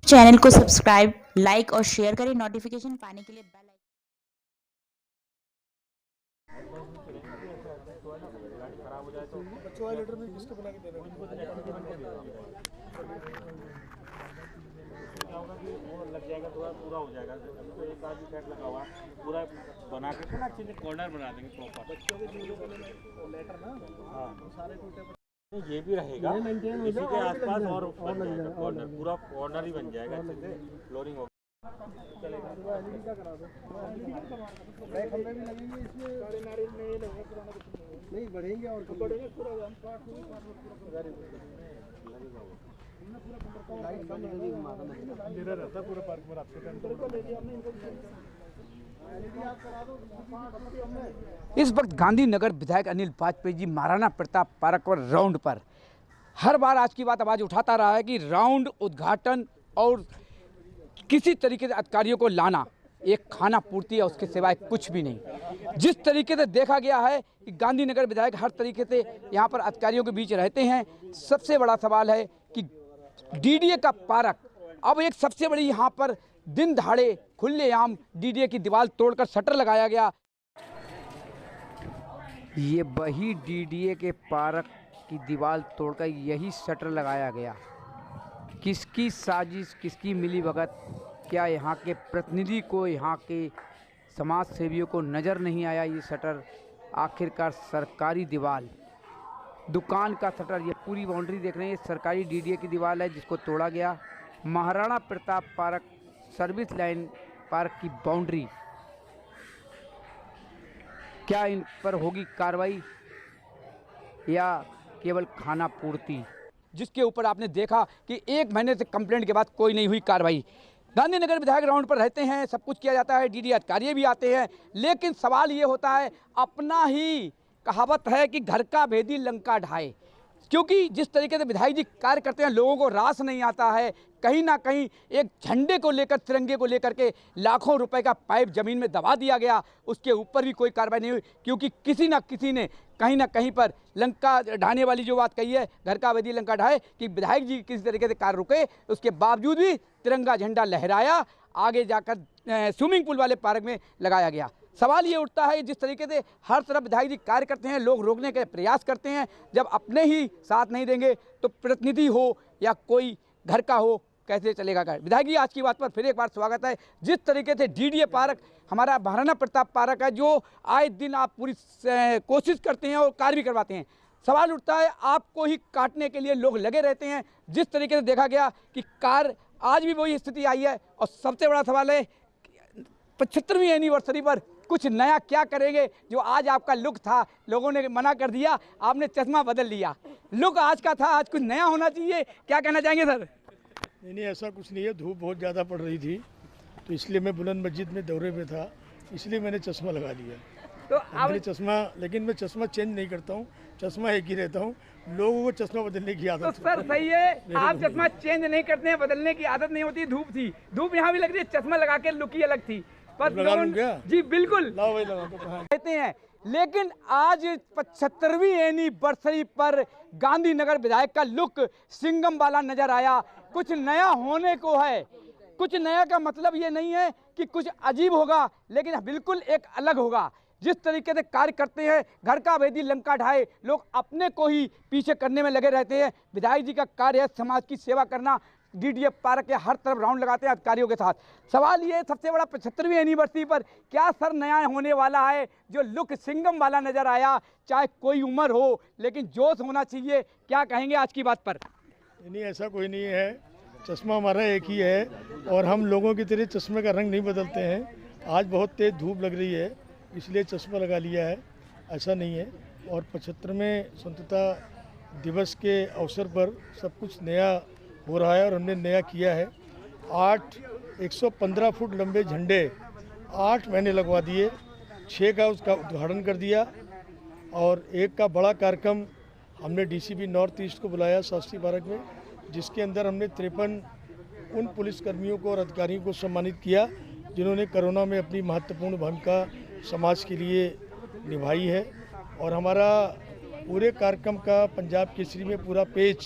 Channel को subscribe, like और share करें। नोटिफिकेशन पाने के लिए बेल आइकन। लग जाएगा थोड़ा पूरा हो जाएगा तो एक आध सेट लगा हुआ पूरा बना के ना अच्छे से कॉर्नर बना देंगे प्रॉपर बच्चों के लेटर ना। हाँ सारे टूटे ये भी रहेगा इसी के आसपास और बन जाएगा कॉर्नर पूरा कॉर्नर ही बन जाएगा अच्छे से फ्लोरिंग होगा चलेगा। नहीं बढ़ेंगे और बढ़ेंगे पूरा रहता पूरा पार्क में रात इस वक्त गांधीनगर विधायक अनिल वाजपेयी जी महाराणा प्रताप पार्क और राउंड पर हर बार आज की बात आवाज़ उठाता रहा है कि राउंड उद्घाटन और किसी तरीके से अधिकारियों को लाना एक खाना पूर्ति है, उसके सिवाय कुछ भी नहीं। जिस तरीके से देखा गया है कि गांधीनगर विधायक हर तरीके से यहाँ पर अधिकारियों के बीच रहते हैं। सबसे बड़ा सवाल है कि डीडीए का पार्क अब एक सबसे बड़ी यहाँ पर दिन दहाड़े खुलेआम डीडीए की दीवार तोड़कर शटर लगाया गया। ये वही डीडीए के पार्क की दीवार तोड़कर यही शटर लगाया गया। किसकी साजिश, किसकी मिलीभगत? क्या यहाँ के प्रतिनिधि को, यहाँ के समाज सेवियों को नज़र नहीं आया ये शटर? आखिरकार सरकारी दीवार, दुकान का शटर, ये पूरी बाउंड्री देख रहे हैं, ये सरकारी डीडीए की दीवार है जिसको तोड़ा गया। Maharana Pratap park, service line park की बाउंड्री, क्या इन पर होगी कार्रवाई या केवल खाना पूर्ति? जिसके ऊपर आपने देखा कि 1 महीने से कंप्लेंट के बाद कोई नहीं हुई कार्रवाई। गांधीनगर विधायक राउंड पर रहते हैं, सब कुछ किया जाता है, डीडी अधिकारी भी आते हैं, लेकिन सवाल ये होता है, अपना ही कहावत है कि घर का भेदी लंका ढाए। क्योंकि जिस तरीके से विधायक जी कार्य करते हैं, लोगों को रास नहीं आता है। कहीं ना कहीं एक झंडे को लेकर, तिरंगे को लेकर के लाखों रुपए का पाइप जमीन में दबा दिया गया, उसके ऊपर भी कोई कार्रवाई नहीं हुई। क्योंकि किसी ना किसी ने कहीं ना कहीं पर लंका ढाने वाली जो बात कही है, घर का भेदी लंका ढाए, कि विधायक जी किसी तरीके से कार्य रुके, उसके बावजूद भी तिरंगा झंडा लहराया, आगे जाकर स्विमिंग पूल वाले पार्क में लगाया गया। सवाल ये उठता है जिस तरीके से हर तरफ विधायक जी कार्य करते हैं, लोग रोकने के प्रयास करते हैं, जब अपने ही साथ नहीं देंगे तो प्रतिनिधि हो या कोई घर का हो, कैसे चलेगा कार्य? विधायक जी आज की बात पर फिर एक बार स्वागत है। जिस तरीके से डीडीए पार्क, हमारा महाराणा प्रताप पार्क है, जो आए दिन आप पूरी कोशिश करते हैं और कार्य भी करवाते हैं, सवाल उठता है आपको ही काटने के लिए लोग लगे रहते हैं। जिस तरीके से देखा गया कि कार आज भी वही स्थिति आई है, और सबसे बड़ा सवाल है 75वीं एनिवर्सरी पर कुछ नया क्या करेंगे? जो आज आपका लुक था, लोगों ने मना कर दिया, आपने चश्मा बदल लिया, लुक आज का था, आज कुछ नया होना चाहिए, क्या कहना चाहेंगे सर? नहीं ऐसा कुछ नहीं है, धूप बहुत ज़्यादा पड़ रही थी तो इसलिए मैं बुलंद मस्जिद में दौरे पे था, इसलिए मैंने चश्मा लगा लिया। तो आप चश्मा, लेकिन मैं चश्मा चेंज नहीं करता हूँ, चश्मा एक ही रहता हूँ, लोगों को चश्मा बदलने की आदत। तो सर सही है, आप चश्मा चेंज नहीं करते हैं, बदलने की आदत नहीं होती। धूप थी, धूप यहाँ भी लग रही है, चश्मा लगा के लुक ही अलग थी। बस जी बिल्कुल लाओ भाई लगा तो कहाँ कहते हैं। लेकिन आज 75वीं एनिवर्सरी पर गांधीनगर विधायक का लुक सिंघम वाला नजर आया। कुछ नया होने को है। कुछ नया का मतलब ये नहीं है कि कुछ अजीब होगा, लेकिन बिल्कुल एक अलग होगा। जिस तरीके से कार्य करते हैं, घर का भेदी लंका ढाए, लोग अपने को ही पीछे करने में लगे रहते हैं। विधायक जी का कार्य है समाज की सेवा करना। डीडीए पार्क के हर तरफ राउंड लगाते हैं अधिकारियों के साथ। सवाल ये सबसे बड़ा 75वीं एनिवर्सरी पर क्या सर नया होने वाला है? जो लुक सिंघम वाला नजर आया, चाहे कोई उम्र हो, लेकिन जोश होना चाहिए, क्या कहेंगे आज की बात पर? नहीं ऐसा कोई नहीं है, चश्मा हमारा एक ही है और हम लोगों की तरह चश्मे का रंग नहीं बदलते हैं। आज बहुत तेज़ धूप लग रही है इसलिए चश्मा लगा लिया है, ऐसा नहीं है। और 75वें स्वतंत्रता दिवस के अवसर पर सब कुछ नया हो रहा है और हमने नया किया है। 115 फुट लंबे झंडे 8 महीने लगवा दिए, 6 का उसका उद्घाटन कर दिया और एक का बड़ा कार्यक्रम हमने डीसीपी नॉर्थ ईस्ट को बुलाया शास्त्री पार्क में, जिसके अंदर हमने 53 उन पुलिसकर्मियों को और अधिकारियों को सम्मानित किया जिन्होंने कोरोना में अपनी महत्वपूर्ण भूमिका समाज के लिए निभाई है। और हमारा पूरे कार्यक्रम का पंजाब केसरी में पूरा पेज,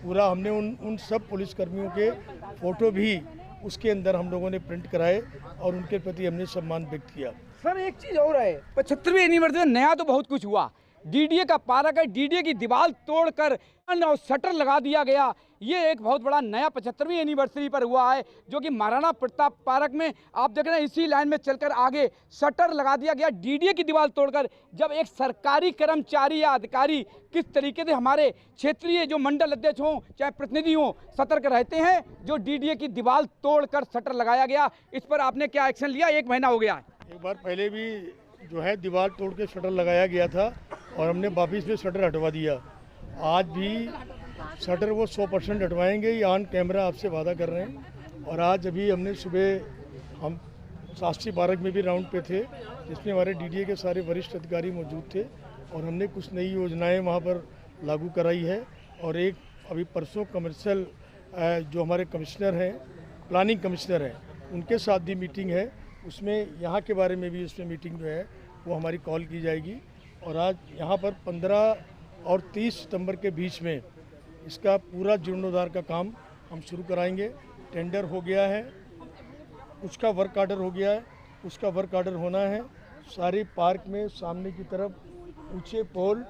पूरा हमने उन सब पुलिसकर्मियों के फ़ोटो भी उसके अंदर हम लोगों ने प्रिंट कराए और उनके प्रति हमने सम्मान व्यक्त किया। सर एक चीज़ और है, 75वीं एनिवर्सरी में नया तो बहुत कुछ हुआ। डीडीए का पार्क है, डीडीए की दीवार तोड़कर और शटर लगा दिया गया। ये एक बहुत बड़ा नया 75वीं एनिवर्सरी पर हुआ है, जो कि महाराणा प्रताप पार्क में आप देख रहे हैं। इसी लाइन में चलकर आगे शटर लगा दिया गया डीडीए की दीवार तोड़कर। जब एक सरकारी कर्मचारी या अधिकारी किस तरीके से हमारे क्षेत्रीय जो मंडल अध्यक्ष हों चाहे प्रतिनिधि हों सतर्क रहते हैं, जो डीडीए की दीवार तोड़कर शटर लगाया गया, इस पर आपने क्या एक्शन लिया? 1 महीना हो गया है। एक बार पहले भी जो है दीवार तोड़ के शटर लगाया गया था और हमने वापिस में शटर हटवा दिया। आज भी शटर वो 100% हटवाएंगे, ये ऑन कैमरा आपसे वादा कर रहे हैं। और आज अभी हमने सुबह हम शास्त्री पार्क में भी राउंड पे थे, जिसमें हमारे डीडीए के सारे वरिष्ठ अधिकारी मौजूद थे और हमने कुछ नई योजनाएं वहाँ पर लागू कराई है। और एक अभी परसों कमर्शियल जो हमारे कमिश्नर हैं, प्लानिंग कमिश्नर हैं, उनके साथ भी मीटिंग है, उसमें यहाँ के बारे में भी उसमें मीटिंग जो है वो हमारी कॉल की जाएगी। और आज यहाँ पर 15 और 30 सितंबर के बीच में इसका पूरा जीर्णोद्धार का काम हम शुरू कराएंगे। टेंडर हो गया है, उसका वर्क ऑर्डर हो गया है, उसका वर्क ऑर्डर होना है। सारे पार्क में सामने की तरफ ऊंचे पोल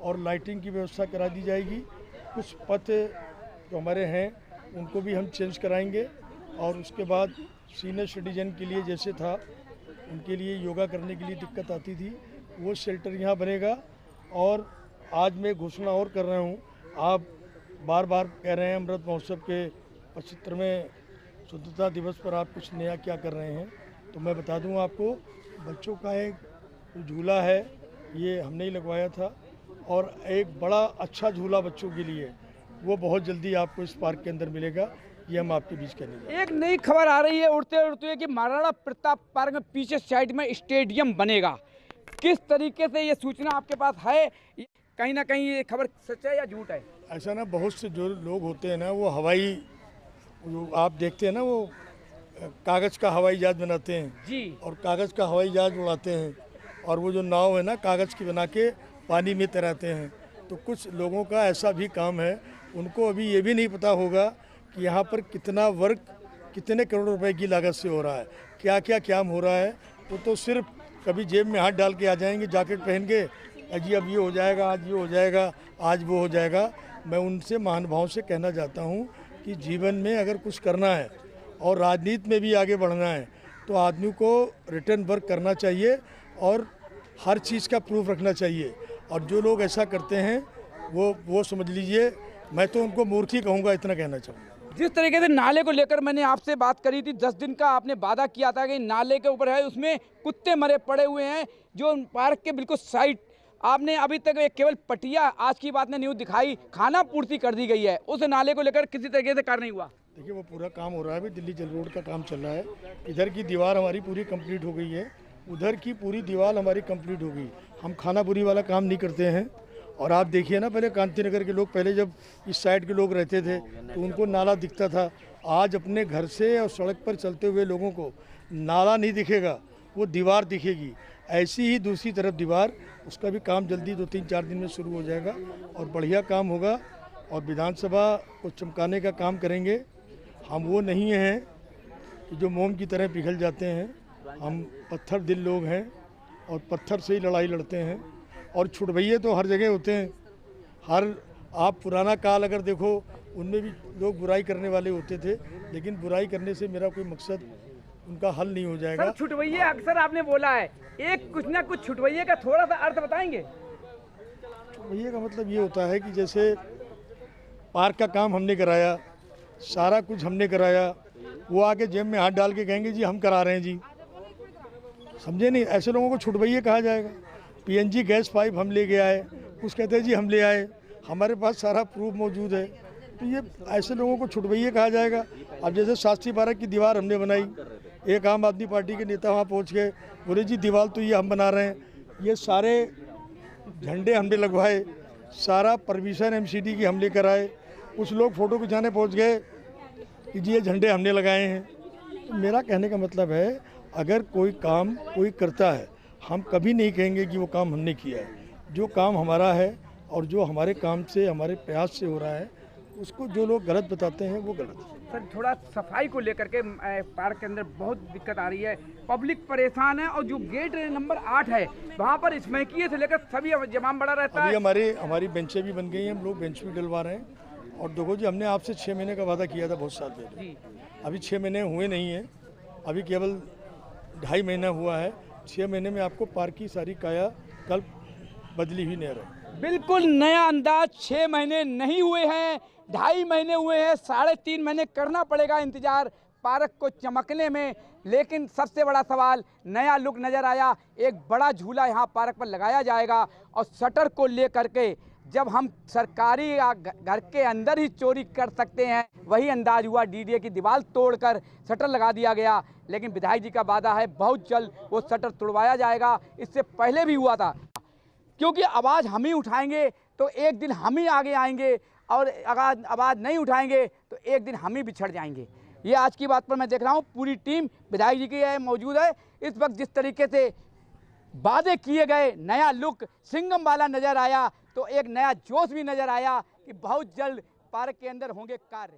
और लाइटिंग की व्यवस्था करा दी जाएगी। कुछ पथ जो हमारे हैं उनको भी हम चेंज कराएंगे। और उसके बाद सीनियर सिटीजन के लिए जैसे था, उनके लिए योगा करने के लिए दिक्कत आती थी, वो शेल्टर यहाँ बनेगा। और आज मैं घोषणा और कर रहा हूँ, आप बार बार कह रहे हैं अमृत महोत्सव के 75वें स्वतंत्रता दिवस पर आप कुछ नया क्या कर रहे हैं, तो मैं बता दूँ आपको, बच्चों का एक झूला है, ये हमने ही लगवाया था। और एक बड़ा अच्छा झूला बच्चों के लिए वो बहुत जल्दी आपको इस पार्क के अंदर मिलेगा, ये हम आपके बीच करेंगे। एक नई खबर आ रही है उड़ते उड़ते कि महाराणा प्रताप पार्क में पीछे साइड में स्टेडियम बनेगा। किस तरीके से ये सूचना आपके पास है? कहीं ना कहीं ये खबर सच है या झूठ है? ऐसा ना, बहुत से जो लोग होते हैं ना, वो हवाई जो आप देखते हैं ना, वो कागज़ का हवाई जहाज़ बनाते हैं जी, और कागज़ का हवाई जहाज़ उड़ाते हैं, और वो जो नाव है ना कागज़ की बना के पानी में तैराते हैं। तो कुछ लोगों का ऐसा भी काम है, उनको अभी ये भी नहीं पता होगा कि यहाँ पर कितना वर्क कितने करोड़ रुपए की लागत से हो रहा है, क्या क्या काम हो रहा है। वो तो सिर्फ कभी जेब में हाथ डाल के आ जाएंगे जैकेट पहन के, अजी अब ये हो जाएगा, आज ये हो जाएगा, आज वो हो जाएगा। मैं उनसे महानुभाव से कहना चाहता हूँ कि जीवन में अगर कुछ करना है और राजनीति में भी आगे बढ़ना है तो आदमी को रिटर्न वर्क करना चाहिए और हर चीज़ का प्रूफ रखना चाहिए। और जो लोग ऐसा करते हैं वो समझ लीजिए, मैं तो उनको मूर्ख ही कहूँगा, इतना कहना चाहूँगा। जिस तरीके से नाले को लेकर मैंने आपसे बात करी थी, 10 दिन का आपने वादा किया था कि नाले के ऊपर है, उसमें कुत्ते मरे पड़े हुए हैं जो पार्क के बिल्कुल साइड। आपने अभी तक केवल पटिया, आज की बात ने न्यूज़ दिखाई, खाना पूर्ति कर दी गई है, उस नाले को लेकर किसी तरीके से कार्य नहीं हुआ। देखिए वो पूरा काम हो रहा है, अभी दिल्ली जल रोड का काम चल रहा है। इधर की दीवार हमारी पूरी कंप्लीट हो गई है, उधर की पूरी दीवार हमारी कंप्लीट हो गई। हम खानापुरी वाला काम नहीं करते हैं। और आप देखिए ना, पहले कांति नगर के लोग, पहले जब इस साइड के लोग रहते थे तो उनको नाला दिखता था। आज अपने घर से और सड़क पर चलते हुए लोगों को नाला नहीं दिखेगा, वो दीवार दिखेगी। ऐसी ही दूसरी तरफ दीवार, उसका भी काम जल्दी 2-3-4 दिन में शुरू हो जाएगा और बढ़िया काम होगा। और विधानसभा को चमकाने का काम करेंगे। हम वो नहीं हैं कि जो मोम की तरह पिघल जाते हैं, हम पत्थर दिल लोग हैं और पत्थर से ही लड़ाई लड़ते हैं। और छुटभैये तो हर जगह होते हैं। आप पुराना काल अगर देखो, उनमें भी लोग बुराई करने वाले होते थे, लेकिन बुराई करने से मेरा कोई मकसद उनका हल नहीं हो जाएगा। सर छुटभैये अक्सर आपने बोला है, एक कुछ ना कुछ छुटभैये का थोड़ा सा अर्थ बताएंगे? छुटभैये का मतलब ये होता है कि जैसे पार्क का काम हमने कराया, सारा कुछ हमने कराया, वो आके जेब में हाथ डाल के कहेंगे जी हम करा रहे हैं जी, समझे नहीं? ऐसे लोगों को छुटभैये कहा जाएगा। पीएनजी गैस पाइप हम ले गए आए, कुछ कहते हैं जी हम ले आए, हमारे पास सारा प्रूफ मौजूद है, तो ये ऐसे लोगों को छुटभैये कहा जाएगा। अब जैसे शास्त्री पार्क की दीवार हमने बनाई, एक आम आदमी पार्टी के नेता वहाँ पहुँच गए, बोले जी दीवार तो ये हम बना रहे हैं, ये सारे झंडे हमने लगवाए, सारा परमिशन एमसीडी की हम लेकर आए। कुछ लोग फ़ोटो खिंचाने पहुँच गए कि जी ये झंडे हमने लगाए हैं। तो मेरा कहने का मतलब है, अगर कोई काम कोई करता है, हम कभी नहीं कहेंगे कि वो काम हमने किया है। जो काम हमारा है और जो हमारे काम से, हमारे प्रयास से हो रहा है, उसको जो लोग गलत बताते हैं वो गलत है। सर थोड़ा सफाई को लेकर के पार्क के अंदर बहुत दिक्कत आ रही है, पब्लिक परेशान है और जो गेट नंबर 8 है वहाँ पर स्मैकिए से लेकर सभी जमाम बड़ा रहता अभी है। हमारी बेंचें भी बन गई हैं, हम लोग बेंच भी डलवा रहे हैं। और देखो जी, हमने आपसे 6 महीने का वादा किया था बहुत साल पहले, अभी 6 महीने हुए नहीं हैं, अभी केवल 2.5 महीना हुआ है। 6 महीने में आपको पार्क की सारी काया कल्प बदली हुई नजर है। बिल्कुल नया अंदाज। 6 महीने नहीं हुए हैं, 2.5 महीने हुए हैं, 3.5 महीने करना पड़ेगा इंतजार पार्क को चमकने में। लेकिन सबसे बड़ा सवाल, नया लुक नज़र आया, एक बड़ा झूला यहाँ पार्क पर लगाया जाएगा और शटर को लेकर के जब हम सरकारी या घर के अंदर ही चोरी कर सकते हैं, वही अंदाज हुआ। डीडीए की दीवार तोड़कर शटर लगा दिया गया, लेकिन विधायक जी का वादा है बहुत जल्द वो शटर तुड़वाया जाएगा। इससे पहले भी हुआ था, क्योंकि आवाज़ हम ही उठाएंगे तो एक दिन हम ही आगे आएंगे और अगर आवाज़ नहीं उठाएंगे तो एक दिन हम ही बिछड़ जाएंगे। ये आज की बात पर मैं देख रहा हूँ पूरी टीम विधायक जी की मौजूद है। इस वक्त जिस तरीके से वादे किए गए, नया लुक सिंघम वाला नज़र आया, तो एक नया जोश भी नज़र आया कि बहुत जल्द पार्क के अंदर होंगे कार्य।